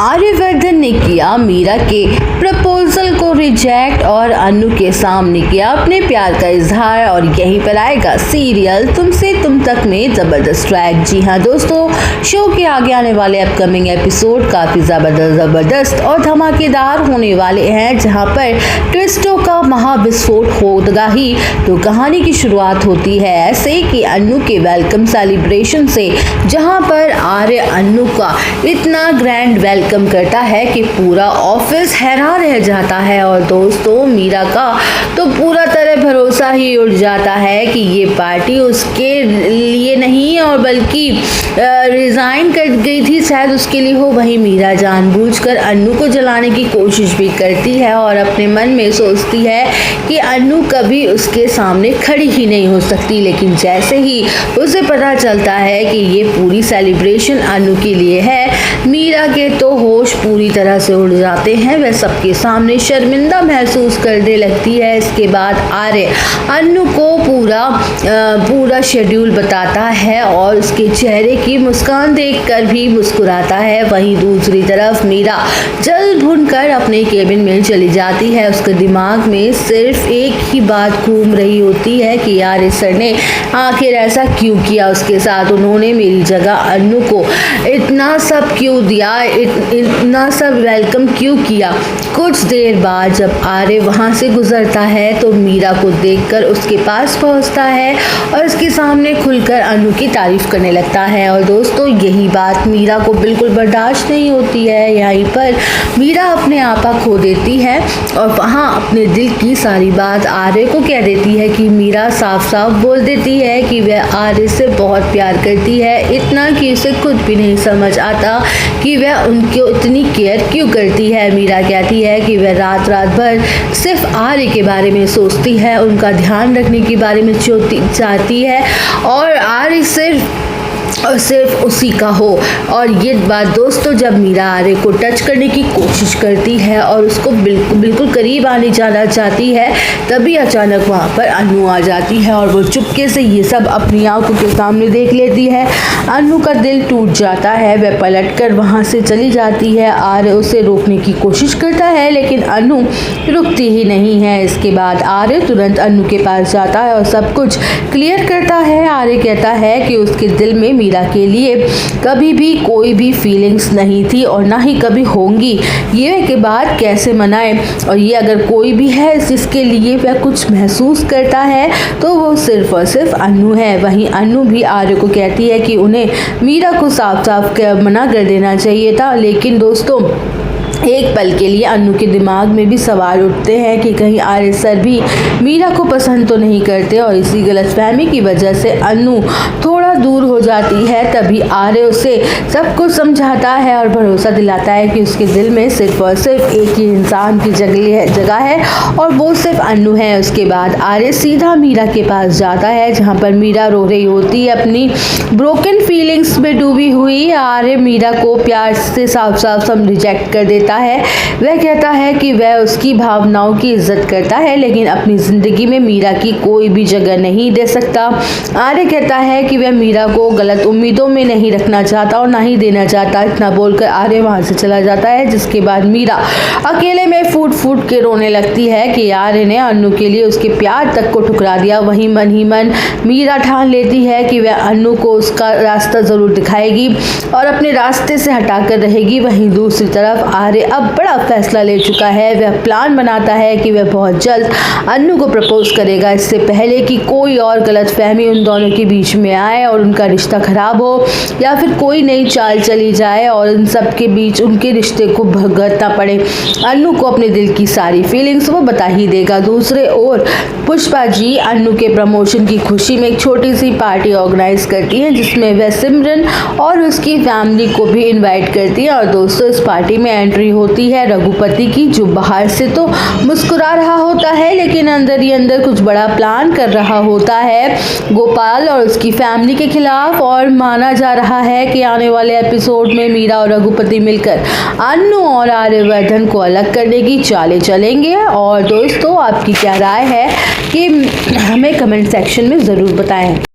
आर्यवर्धन ने किया मीरा के प्रपोजल को रिजेक्ट और अनु के सामने किया अपने प्यार का इजहार। और यहीं पर आएगा सीरियल तुमसे तुम तक में जबरदस्त ट्रैक। जी हाँ दोस्तों, शो के आगे आने वाले अपकमिंग एपिसोड काफी जबरदस्त और धमाकेदार होने वाले हैं, जहां पर ट्विस्टों का महाविस्फोट होगा ही तो कहानी की शुरुआत होती है ऐसे कि अनु के वेलकम सेलिब्रेशन से, जहां पर आर्य अनु का इतना ग्रैंड वेलकम करता है कि पूरा ऑफिस हैरान रह जाता है। और दोस्तों मीरा का तो पूरा तरह भरोसा ही उड़ जाता है कि ये पार्टी उसके लिए नहीं और बल्कि रिजाइन कर गई थी, शायद उसके लिए हो। वही मीरा जानबूझकर अनु को जलाने की कोशिश भी करती है और अपने मन में सोचती है कि अनु कभी उसके सामने खड़ी ही नहीं हो सकती। लेकिन जैसे ही उसे पता चलता है कि ये पूरी सेलिब्रेशन अनु के लिए है, मीरा के तो होश पूरी तरह से उड़ जाते हैं। वह सबके सामने शर्मिंदा महसूस करने लगती है। इसके बाद आर्य अनु को पूरा शेड्यूल बताता है और उसके चेहरे की मुस्कान देखकर भी मुस्कुराता है। वहीं दूसरी तरफ मीरा जल भुनकर अपने केबिन में चली जाती है। उसके दिमाग में सिर्फ एक ही बात घूम रही होती है कि आर्य सर ने आखिर ऐसा क्यों किया उसके साथ। उन्होंने मेरी जगह अनु को इतना सब क्यों दिया, इतना सब वेलकम क्यों किया। कुछ देर बाद जब आर्य वहां से गुजरता है तो मीरा को देखकर उसके पास पहुंचता है और उसके सामने खुलकर अनु की तारीफ करने लगता है। और दोस्तों यही बात मीरा को बिल्कुल बर्दाश्त नहीं होती है। यहीं पर मीरा अपने आपा खो देती है और वहां अपने दिल की सारी बात आर्य को कह देती है कि मीरा साफ साफ बोल देती है कि वह आर्य से बहुत प्यार करती है, इतना कि उसे खुद भी नहीं समझ आता कि वह उनको इतनी केयर क्यों करती है। मीरा कहती है कि वह रात भर सिर्फ आर्य के बारे में सोचती है, उनका ध्यान रखने के बारे में चाहती है और आर्य सिर्फ उसी का हो। और ये बात दोस्तों जब मीरा आर्य को टच करने की कोशिश करती है और उसको बिल्कुल करीब आने जाना चाहती है, तभी अचानक वहाँ पर अनु आ जाती है और वो चुपके से ये सब अपनी आंखों के सामने देख लेती है। अनु का दिल टूट जाता है, वह पलटकर वहाँ से चली जाती है। आर्य उसे रोकने की कोशिश करता है लेकिन अनु रुकती ही नहीं है। इसके बाद आर्य तुरंत अनु के पास जाता है और सब कुछ क्लियर करता है। आर्य कहता है कि उसके दिल में मीरा के लिए कभी भी कोई भी फीलिंग्स नहीं थी और ना ही कभी होंगी। ये के बाद कैसे मनाए, और ये अगर कोई भी है जिसके लिए वह कुछ महसूस करता है तो वो सिर्फ और सिर्फ अनु है। वहीं अनु भी आर्य को कहती है कि उन्हें मीरा को साफ साफ मना कर देना चाहिए था। लेकिन दोस्तों एक पल के लिए अनु के दिमाग में भी सवाल उठते हैं कि कहीं आर्य सर भी मीरा को पसंद तो नहीं करते और इसी गलतफहमी की वजह से अनु थोड़ा दूर हो जाती है। तभी आर्य उसे सब कुछ समझाता है और भरोसा दिलाता है कि उसके दिल में सिर्फ और सिर्फ एक ही इंसान की जगह है और वो सिर्फ अनु है। उसके बाद आर्य सीधा मीरा के पास जाता है जहाँ पर मीरा रो रही होती है, अपनी ब्रोकन फीलिंग्स में डूबी हुई। आर्य मीरा को प्यार से साफ साफ रिजेक्ट कर देता है। वह कहता है कि वह उसकी भावनाओं की इज्जत करता है लेकिन अपनी जिंदगी में मीरा की कोई भी जगह नहीं दे सकता। आर्य कहता है कि वह मीरा को गलत उम्मीदों में नहीं रखना चाहता और ना ही देना चाहता। इतना बोलकर आर्य वहां से चला जाता है, जिसके बाद मीरा अकेले में फूट के रोने लगती है कि आर्य ने अनु के लिए उसके प्यार तक को ठुकरा दिया। वहीं मन ही मन मीरा ठान लेती है कि वह अनु को उसका रास्ता जरूर दिखाएगी और अपने रास्ते से हटाकर रहेगी। वहीं दूसरी तरफ आर्य अब बड़ा फैसला ले चुका है। वह प्लान बनाता है कि वह बहुत जल्द अनु को प्रपोज करेगा, इससे पहले कि कोई और गलतफहमी उन दोनों के बीच में आए और उनका रिश्ता खराब हो या फिर कोई नई चाल चली जाए और इन सब के बीच उनके रिश्ते को भुगतना पड़े। अनु को अपने दिल की सारी फीलिंग्स वो बता ही देगा। दूसरे ओर पुष्पा जी अनु के प्रमोशन की खुशी में एक छोटी सी पार्टी ऑर्गेनाइज करती है, जिसमें वह सिमरन और उसकी फैमिली को भी इन्वाइट करती है। और दोस्तों इस पार्टी में एंट्री होती है रघुपति की, जो बाहर से तो मुस्कुरा रहा होता है लेकिन अंदर ही अंदर कुछ बड़ा प्लान कर रहा होता है गोपाल और उसकी फैमिली के खिलाफ। और माना जा रहा है कि आने वाले एपिसोड में मीरा और रघुपति मिलकर अनु और आर्यवर्धन को अलग करने की चालें चलेंगे। और दोस्तों आपकी क्या राय है कि हमें कमेंट सेक्शन में ज़रूर बताएं।